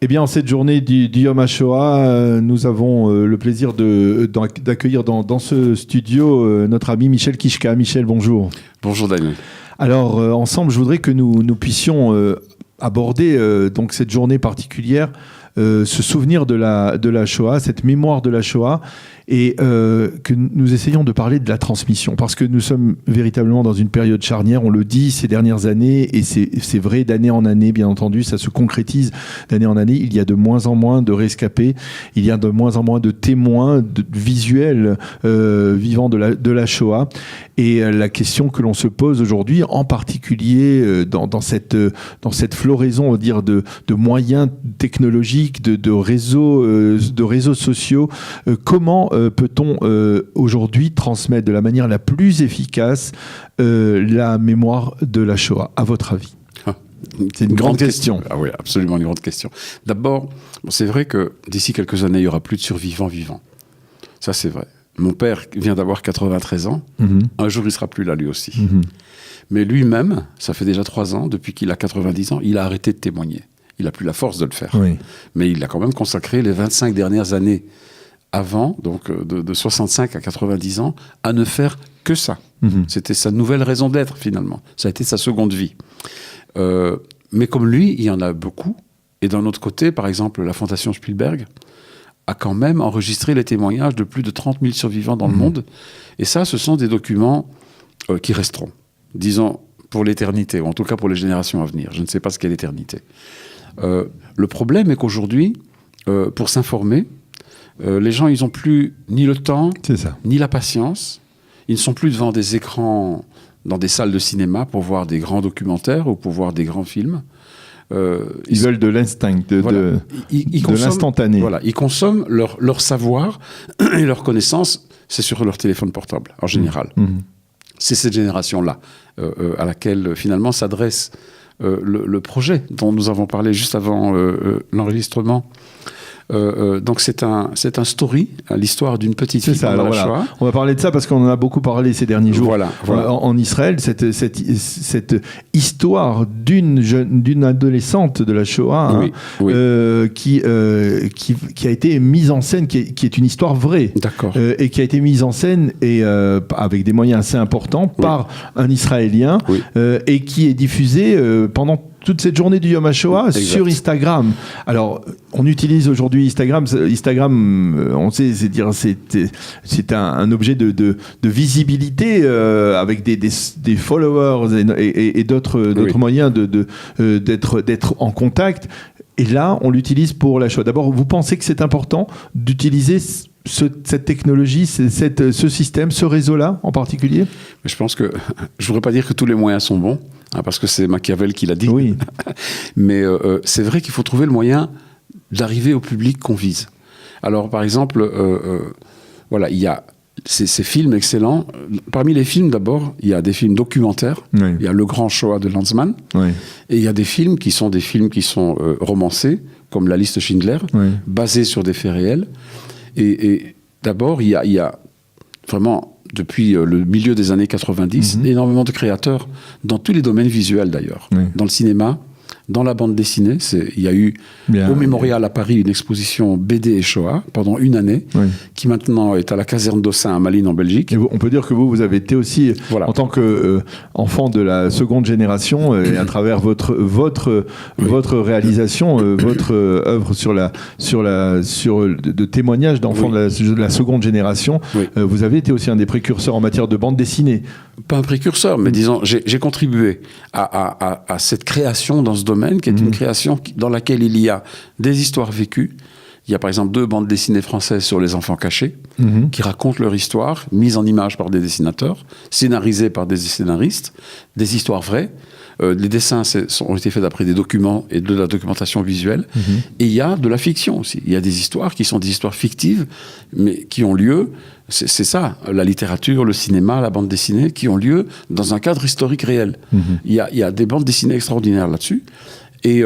Eh bien, en cette journée du Yom HaShoah, nous avons le plaisir d'accueillir dans ce studio notre ami Michel Kishka. Michel, bonjour. Bonjour Daniel. Alors, ensemble, je voudrais que nous puissions aborder donc cette journée particulière, ce souvenir de la Shoah, cette mémoire de la Shoah, et que nous essayons de parler de la transmission, parce que nous sommes véritablement dans une période charnière, on le dit ces dernières années, et c'est vrai d'année en année, bien entendu, ça se concrétise d'année en année. Il y a de moins en moins de rescapés, il y a de moins en moins de témoins visuels vivant de la Shoah, et la question que l'on se pose aujourd'hui, en particulier dans cette floraison, on va dire, de moyens technologiques, de réseaux sociaux, comment peut-on aujourd'hui transmettre de la manière la plus efficace la mémoire de la Shoah, à votre avis? C'est une grande question. Ah oui, absolument une grande question. D'abord, c'est vrai que d'ici quelques années, il n'y aura plus de survivants vivants. Ça, c'est vrai. Mon père vient d'avoir 93 ans. Un jour, il ne sera plus là, lui aussi. Mais lui-même, ça fait déjà 3 ans, depuis qu'il a 90 ans, il a arrêté de témoigner. Il n'a plus la force de le faire. Oui. Mais il a quand même consacré les 25 dernières années avant, donc de 65 à 90 ans, à ne faire que ça. C'était sa nouvelle raison d'être, finalement. Ça a été sa seconde vie. Mais comme lui, il y en a beaucoup. Et d'un autre côté, par exemple, la Fondation Spielberg a quand même enregistré les témoignages de plus de 30 000 survivants dans le monde. Et ça, ce sont des documents qui resteront, disons, pour l'éternité, ou en tout cas pour les générations à venir. Je ne sais pas ce qu'est l'éternité. Le problème est qu'aujourd'hui, pour s'informer, les gens, ils n'ont plus ni le temps, ni la patience. Ils ne sont plus devant des écrans dans des salles de cinéma pour voir des grands documentaires ou pour voir des grands films. Ils veulent de l'instinct, de l'instantané. Voilà, ils consomment leur savoir et leur connaissance, c'est sur leur téléphone portable, en général. C'est cette génération-là à laquelle, finalement, s'adresse le projet dont nous avons parlé juste avant l'enregistrement. Donc c'est un story, l'histoire d'une petite fille pendant la Shoah. On va parler de ça parce qu'on en a beaucoup parlé ces derniers jours en Israël, cette histoire d'une adolescente de la Shoah qui a été mise en scène, qui est une histoire vraie, et qui a été mise en scène avec des moyens assez importants par un Israélien, et qui est diffusée pendant toute cette journée du Yom HaShoah sur Instagram. Alors, on utilise aujourd'hui Instagram. Instagram, on sait, c'est un objet de visibilité avec des followers et d'autres moyens d'être en contact. Et là, on l'utilise pour la Shoah. D'abord, vous pensez que c'est important d'utiliser cette technologie, ce système, ce réseau-là en particulier? Je pense que je ne voudrais pas dire que tous les moyens sont bons, parce que c'est Machiavel qui l'a dit. Oui. Mais c'est vrai qu'il faut trouver le moyen d'arriver au public qu'on vise. Alors, par exemple, il y a ces films excellents. Parmi les films, d'abord, il y a des films documentaires. Il y a Le Grand Shoah de Lanzmann. Et il y a des films qui sont romancés, comme La Liste Schindler, basés sur des faits réels. Et d'abord, il y a vraiment, depuis le milieu des années 90, énormément de créateurs, dans tous les domaines visuels d'ailleurs. Dans le cinéma, dans la bande dessinée. Il y a eu au Mémorial à Paris une exposition BD et Shoah pendant une année, qui maintenant est à la caserne d'Aussin à Malines en Belgique. Et on peut dire que vous avez été aussi, en tant qu'enfant de la seconde génération, et à travers votre réalisation, votre œuvre de témoignage d'enfants de la seconde génération, vous avez été aussi un des précurseurs en matière de bande dessinée. Pas un précurseur, mais disons, j'ai contribué à cette création dans ce domaine, qui est une création dans laquelle il y a des histoires vécues. Il y a par exemple 2 bandes dessinées françaises sur les enfants cachés, qui racontent leur histoire, mises en images par des dessinateurs, scénarisées par des scénaristes, des histoires vraies. Les dessins ont été faits d'après des documents et de la documentation visuelle. Et il y a de la fiction aussi. Il y a des histoires qui sont des histoires fictives, mais qui ont lieu, c'est ça, la littérature, le cinéma, la bande dessinée, qui ont lieu dans un cadre historique réel. Il y a des bandes dessinées extraordinaires là-dessus. Et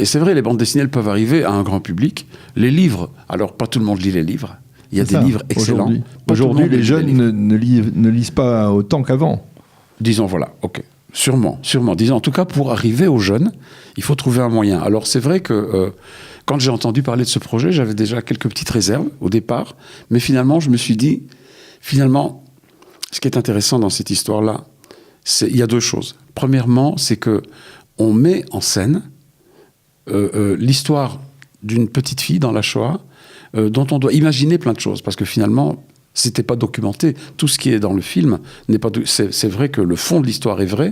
c'est vrai, les bandes dessinées, elles peuvent arriver à un grand public. Les livres, alors pas tout le monde lit les livres. Il y a des livres excellents. Aujourd'hui les jeunes ne lisent pas autant qu'avant. Disons, voilà, ok. Sûrement. Disons, en tout cas, pour arriver aux jeunes, il faut trouver un moyen. Alors, c'est vrai que quand j'ai entendu parler de ce projet, j'avais déjà quelques petites réserves au départ, mais finalement, je me suis dit, ce qui est intéressant dans cette histoire-là, il y a deux choses. Premièrement, c'est que on met en scène l'histoire d'une petite fille dans la Shoah, dont on doit imaginer plein de choses, parce que finalement, c'était pas documenté. Tout ce qui est dans le film n'est pas. C'est vrai que le fond de l'histoire est vrai,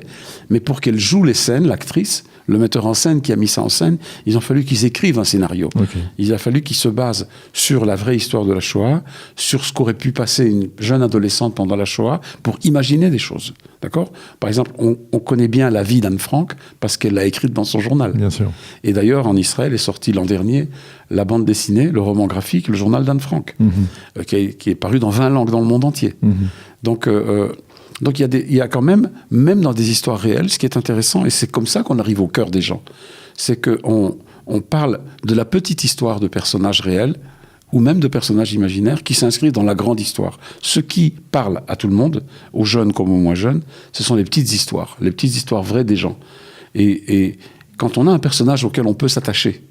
mais pour qu'elle joue les scènes, l'actrice, le metteur en scène qui a mis ça en scène, il a fallu qu'ils écrivent un scénario. Okay. Il a fallu qu'ils se basent sur la vraie histoire de la Shoah, sur ce qu'aurait pu passer une jeune adolescente pendant la Shoah, pour imaginer des choses. D'accord ? Par exemple, on connaît bien la vie d'Anne Frank parce qu'elle l'a écrite dans son journal. Bien sûr. Et d'ailleurs, en Israël est sorti l'an dernier la bande dessinée, le roman graphique, le journal d'Anne Frank, qui est paru dans 20 langues dans le monde entier. Donc il y a quand même dans des histoires réelles, ce qui est intéressant, et c'est comme ça qu'on arrive au cœur des gens, c'est qu'on parle de la petite histoire de personnages réels, ou même de personnages imaginaires qui s'inscrivent dans la grande histoire. Ce qui parle à tout le monde, aux jeunes comme aux moins jeunes, ce sont les petites histoires vraies des gens. Et quand on a un personnage auquel on peut s'attacher,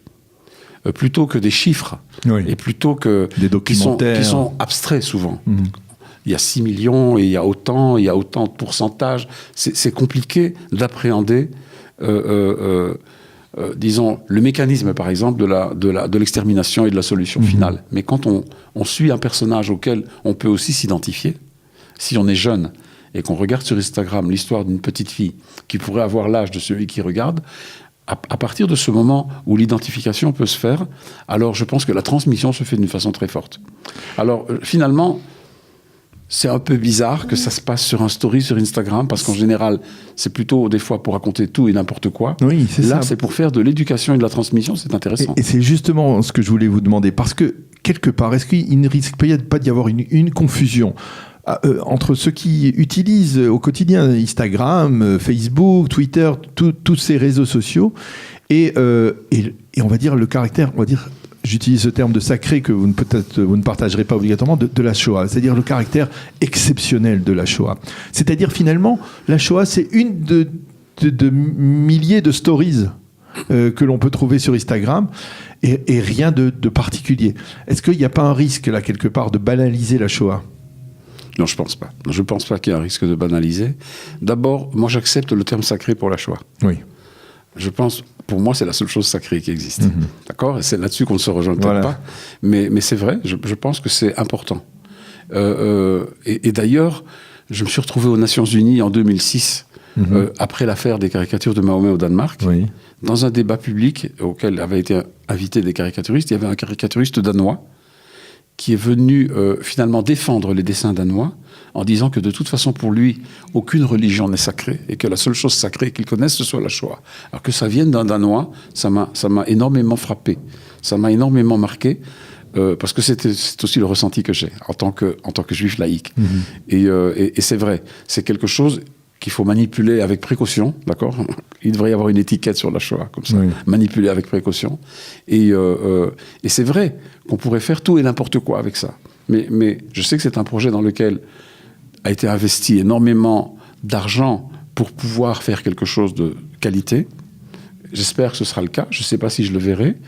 plutôt que des chiffres, et plutôt que des documentaires qui sont abstraits souvent. Il y a 6 millions, et il y a autant de pourcentage. C'est compliqué d'appréhender, disons, le mécanisme, par exemple, de l'extermination et de la solution finale. Mais quand on suit un personnage auquel on peut aussi s'identifier, si on est jeune et qu'on regarde sur Instagram l'histoire d'une petite fille qui pourrait avoir l'âge de celui qui regarde, à partir de ce moment où l'identification peut se faire, alors je pense que la transmission se fait d'une façon très forte. Alors finalement, c'est un peu bizarre que ça se passe sur un story sur Instagram, parce qu'en général, c'est plutôt des fois pour raconter tout et n'importe quoi. Oui, c'est ça. Là, c'est pour faire de l'éducation et de la transmission, c'est intéressant. Et c'est justement ce que je voulais vous demander, parce que quelque part, est-ce qu'il ne risque pas d'y avoir une confusion entre ceux qui utilisent au quotidien Instagram, Facebook, Twitter, tous ces réseaux sociaux, et on va dire le caractère, j'utilise ce terme de sacré que vous ne partagerez pas obligatoirement, de la Shoah, c'est-à-dire le caractère exceptionnel de la Shoah. C'est-à-dire finalement, la Shoah, c'est une de milliers de stories que l'on peut trouver sur Instagram, et rien de particulier. Est-ce qu'il n'y a pas un risque, là, quelque part, de banaliser la Shoah ? Non, je pense pas. Je pense pas qu'il y ait un risque de banaliser. D'abord, moi, j'accepte le terme sacré pour la Shoah. Oui. Je pense, pour moi, c'est la seule chose sacrée qui existe. D'accord ? Et c'est là-dessus qu'on ne se rejoint peut-être pas. Mais c'est vrai, je pense que c'est important. Et d'ailleurs, je me suis retrouvé aux Nations Unies en 2006, après l'affaire des caricatures de Mahomet au Danemark. Oui. Dans un débat public auquel avaient été invités des caricaturistes, il y avait un caricaturiste danois qui est venu finalement défendre les dessins danois en disant que de toute façon pour lui, aucune religion n'est sacrée et que la seule chose sacrée qu'il connaisse, ce soit la Shoah. Alors que ça vienne d'un Danois, ça m'a énormément frappé, ça m'a énormément marqué, parce que c'est aussi le ressenti que j'ai en tant que juif laïque. Et c'est vrai, c'est quelque chose qu'il faut manipuler avec précaution, d'accord ? Il devrait y avoir une étiquette sur la Shoah, comme ça, manipuler avec précaution. Et c'est vrai qu'on pourrait faire tout et n'importe quoi avec ça. Mais je sais que c'est un projet dans lequel a été investi énormément d'argent pour pouvoir faire quelque chose de qualité. J'espère que ce sera le cas. Je ne sais pas si je le verrai.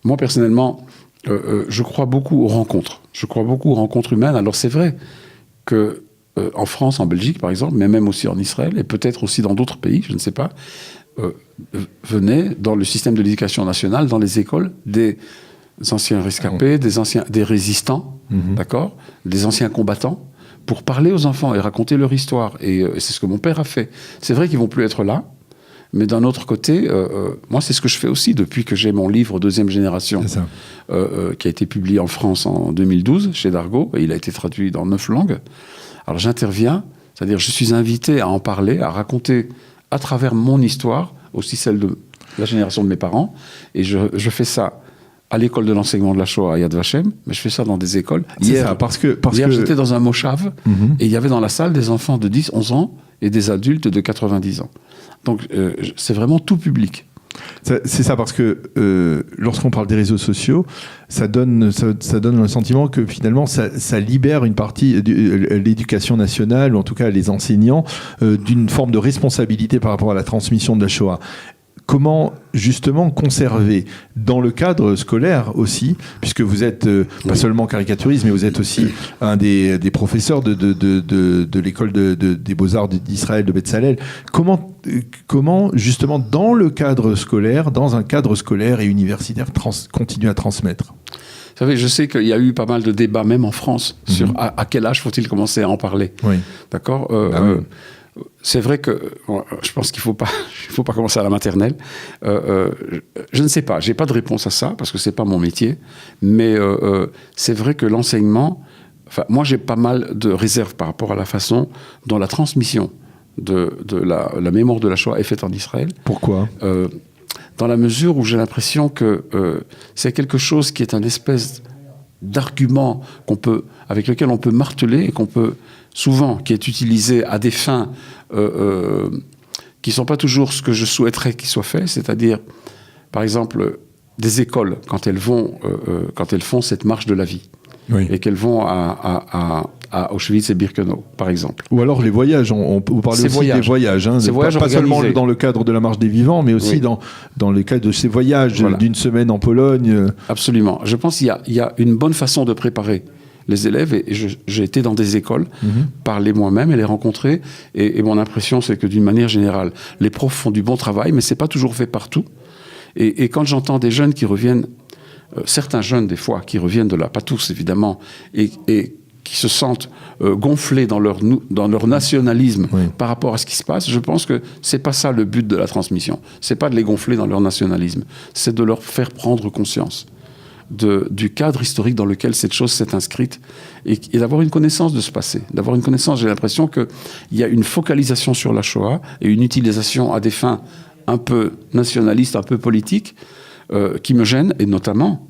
Moi, personnellement, je crois beaucoup aux rencontres. Je crois beaucoup aux rencontres humaines. Alors, c'est vrai que en France, en Belgique, par exemple, mais même aussi en Israël, et peut-être aussi dans d'autres pays, je ne sais pas, venaient dans le système de l'éducation nationale, dans les écoles, des anciens rescapés, des résistants, d'accord, des anciens combattants, pour parler aux enfants et raconter leur histoire. Et c'est ce que mon père a fait. C'est vrai qu'ils ne vont plus être là, mais d'un autre côté, moi, c'est ce que je fais aussi depuis que j'ai mon livre Deuxième Génération, qui a été publié en France en 2012, chez Dargaud, et il a été traduit dans 9 langues. Alors j'interviens, c'est-à-dire je suis invité à en parler, à raconter à travers mon histoire, aussi celle de la génération de mes parents, et je fais ça à l'école de l'enseignement de la Shoah à Yad Vashem, mais je fais ça dans des écoles. Hier, j'étais dans un moshav, et il y avait dans la salle des enfants de 10, 11 ans et des adultes de 90 ans. Donc c'est vraiment tout public. C'est ça, parce que lorsqu'on parle des réseaux sociaux, ça donne le sentiment que finalement ça libère une partie de l'éducation nationale, ou en tout cas les enseignants, d'une forme de responsabilité par rapport à la transmission de la Shoah. Comment justement conserver dans le cadre scolaire aussi, puisque vous êtes pas seulement caricaturiste, mais vous êtes aussi un des professeurs de l'école des Beaux-Arts d'Israël de Betzalel. Comment justement dans le cadre scolaire, dans un cadre scolaire et universitaire, continuer à transmettre? Vous savez, je sais qu'il y a eu pas mal de débats, même en France, sur à quel âge faut-il commencer à en parler. Oui. D'accord. C'est vrai que je pense qu'il faut pas commencer à la maternelle. Je ne sais pas, j'ai pas de réponse à ça parce que c'est pas mon métier. Mais c'est vrai que l'enseignement, moi j'ai pas mal de réserves par rapport à la façon dont la transmission de la mémoire de la Shoah est faite en Israël. Pourquoi ? Dans la mesure où j'ai l'impression que c'est quelque chose qui est un espèce d'argument avec lequel on peut marteler et qui est utilisé à des fins qui ne sont pas toujours ce que je souhaiterais qu'il soit fait, c'est-à-dire, par exemple, des écoles, quand elles font cette marche de la vie, et qu'elles vont à Auschwitz et Birkenau, par exemple. Ou alors les voyages, vous parlez aussi des voyages, hein, pas seulement dans le cadre de la marche des vivants, mais aussi dans le cadre de ces voyages d'une semaine en Pologne. Absolument. Je pense qu'il y a une bonne façon de préparer les élèves, et j'ai été dans des écoles, parler moi-même et les rencontrer, et mon impression c'est que d'une manière générale, les profs font du bon travail, mais c'est pas toujours fait partout. Et quand j'entends des jeunes qui reviennent, certains jeunes des fois, qui reviennent de là, pas tous évidemment, et qui se sentent gonflés dans leur nationalisme par rapport à ce qui se passe, je pense que c'est pas ça le but de la transmission. C'est pas de les gonfler dans leur nationalisme, c'est de leur faire prendre conscience du cadre historique dans lequel cette chose s'est inscrite et d'avoir une connaissance de ce passé. D'avoir une connaissance, j'ai l'impression qu'il y a une focalisation sur la Shoah et une utilisation à des fins un peu nationalistes, un peu politiques, qui me gênent, et notamment,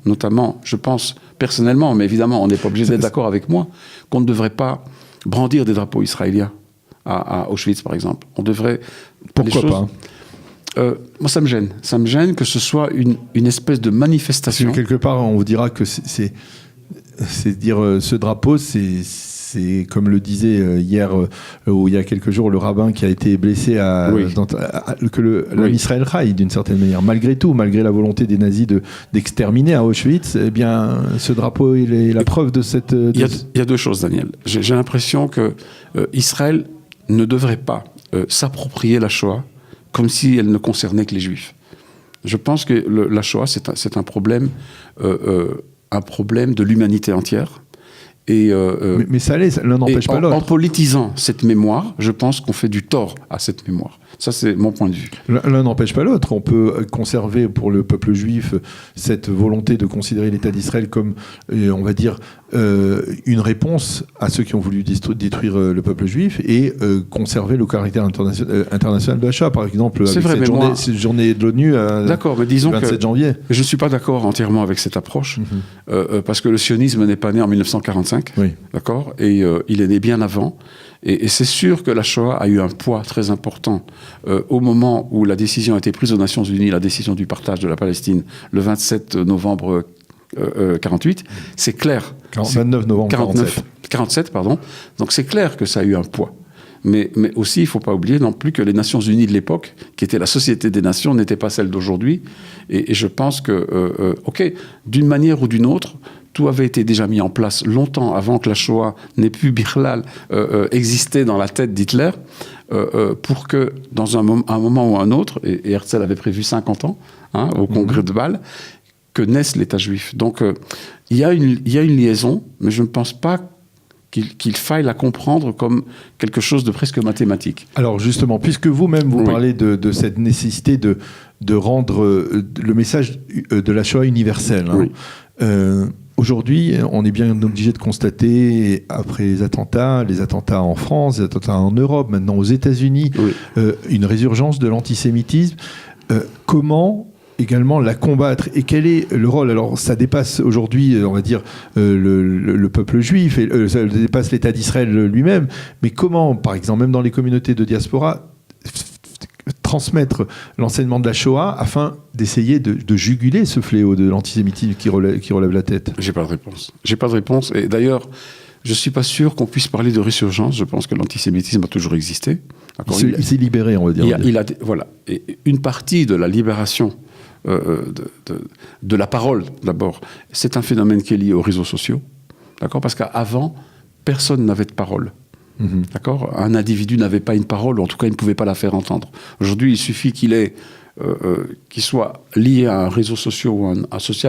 je pense personnellement, mais évidemment on n'est pas obligé d'être d'accord avec moi, qu'on ne devrait pas brandir des drapeaux israéliens à Auschwitz par exemple. On devrait... Pourquoi pas ? Moi, ça me gêne. Ça me gêne que ce soit une espèce de manifestation. Parce que quelque part, on vous dira que c'est dire ce drapeau, c'est comme le disait hier ou il y a quelques jours le rabbin qui a été blessé l'Israël Haï d'une certaine manière. Malgré tout, malgré la volonté des nazis d'exterminer à Auschwitz, eh bien, ce drapeau, il est la preuve de cette... Il y a deux choses, Daniel. J'ai l'impression que Israël ne devrait pas s'approprier la Shoah comme si elle ne concernait que les Juifs. Je pense que la Shoah, c'est un problème de l'humanité entière. Mais ça l'est, l'un n'empêche pas l'autre. En politisant cette mémoire, je pense qu'on fait du tort à cette mémoire. Ça, c'est mon point de vue. L'un n'empêche pas l'autre. On peut conserver pour le peuple juif cette volonté de considérer l'État d'Israël comme, on va dire, une réponse à ceux qui ont voulu détruire le peuple juif et conserver le caractère international de la Shoah, par exemple, avec cette journée de l'ONU le 27 janvier. Je ne suis pas d'accord entièrement avec cette approche, parce que le sionisme n'est pas né en 1945, d'accord, et il est né bien avant. Et c'est sûr que la Shoah a eu un poids très important au moment où la décision a été prise aux Nations Unies, la décision du partage de la Palestine, le 27 novembre 48. C'est clair. 29 novembre 47, pardon. Donc c'est clair que ça a eu un poids. Mais aussi, il ne faut pas oublier non plus que les Nations Unies de l'époque, qui était la Société des Nations, n'étaient pas celles d'aujourd'hui. Et je pense que, d'une manière ou d'une autre, tout avait été déjà mis en place longtemps avant que la Shoah n'ait pu exister dans la tête d'Hitler, pour que, dans un moment ou un autre, et Herzl avait prévu 50 ans, au congrès de Bâle, que naisse l'État juif. Donc, il y a une liaison, mais je ne pense pas qu'il faille la comprendre comme quelque chose de presque mathématique. Alors justement, puisque vous-même vous parlez de cette nécessité de rendre le message de la Shoah universelle, aujourd'hui, on est bien obligé de constater, après les attentats en France, les attentats en Europe, maintenant aux États-Unis, une résurgence de l'antisémitisme. Comment également la combattre, et quel est le rôle? Alors ça dépasse aujourd'hui, on va dire, le peuple juif, et ça dépasse l'État d'Israël lui-même, mais comment, par exemple, même dans les communautés de diaspora, transmettre l'enseignement de la Shoah afin d'essayer de juguler ce fléau de l'antisémitisme qui relève la tête? J'ai pas de réponse. J'ai pas de réponse. Et d'ailleurs, je suis pas sûr qu'on puisse parler de résurgence. Je pense que l'antisémitisme a toujours existé. Il s'est libéré, on va dire. Voilà. Et une partie de la libération de la parole, d'abord, c'est un phénomène qui est lié aux réseaux sociaux. D'accord ? Parce qu'avant, personne n'avait de parole. D'accord ? Un individu n'avait pas une parole, ou en tout cas, il ne pouvait pas la faire entendre. Aujourd'hui, il suffit qu'il soit lié à un réseau social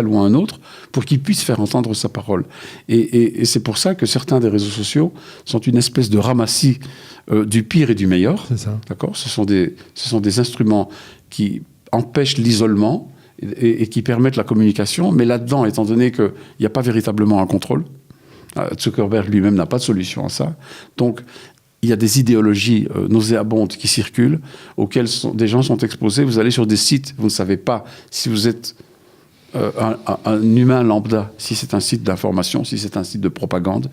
ou à un autre pour qu'il puisse faire entendre sa parole. Et c'est pour ça que certains des réseaux sociaux sont une espèce de ramassis du pire et du meilleur. C'est ça. D'accord ? Ce sont des instruments qui empêchent l'isolement et qui permettent la communication. Mais là-dedans, étant donné qu'il n'y a pas véritablement un contrôle, Zuckerberg lui-même n'a pas de solution à ça. Donc, il y a des idéologies nauséabondes qui circulent, auxquelles des gens sont exposés. Vous allez sur des sites, vous ne savez pas si vous êtes un humain lambda, si c'est un site d'information, si c'est un site de propagande.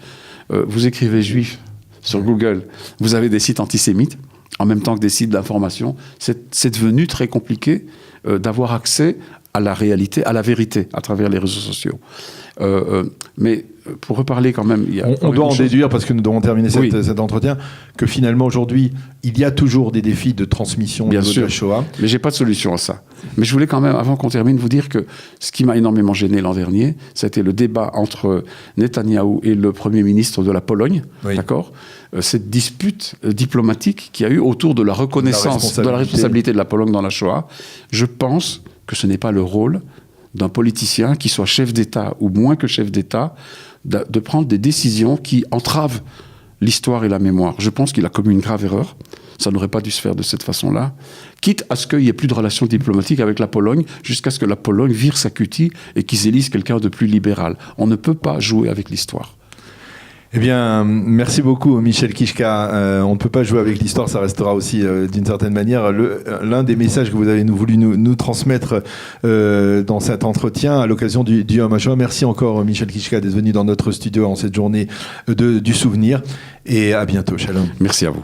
Vous écrivez juif sur Google, vous avez des sites antisémites, en même temps que des sites d'information. C'est devenu très compliqué d'avoir accès à la réalité, à la vérité, à travers les réseaux sociaux. Mais pour reparler quand même... On doit en déduire, parce que nous devons terminer cet entretien, que finalement aujourd'hui, il y a toujours des défis de transmission de la Shoah. Mais j'ai pas de solution à ça. Mais je voulais quand même, avant qu'on termine, vous dire que ce qui m'a énormément gêné l'an dernier, ça a été le débat entre Netanyahou et le Premier ministre de la Pologne, d'accord ? Cette dispute diplomatique qu'il y a eu autour de la reconnaissance de la responsabilité de la Pologne dans la Shoah. Je pense que ce n'est pas le rôle d'un politicien, qui soit chef d'État ou moins que chef d'État, de prendre des décisions qui entravent l'histoire et la mémoire. Je pense qu'il a commis une grave erreur. Ça n'aurait pas dû se faire de cette façon-là. Quitte à ce qu'il n'y ait plus de relations diplomatiques avec la Pologne, jusqu'à ce que la Pologne vire sa cutie et qu'ils élisent quelqu'un de plus libéral. On ne peut pas jouer avec l'histoire. Eh bien, merci beaucoup, Michel Kichka. On ne peut pas jouer avec l'histoire, ça restera aussi d'une certaine manière l'un des messages que vous avez voulu nous transmettre dans cet entretien à l'occasion du Yom HaShoah. Merci encore, Michel Kichka, d'être venu dans notre studio en cette journée du souvenir. Et à bientôt. Shalom. Merci à vous.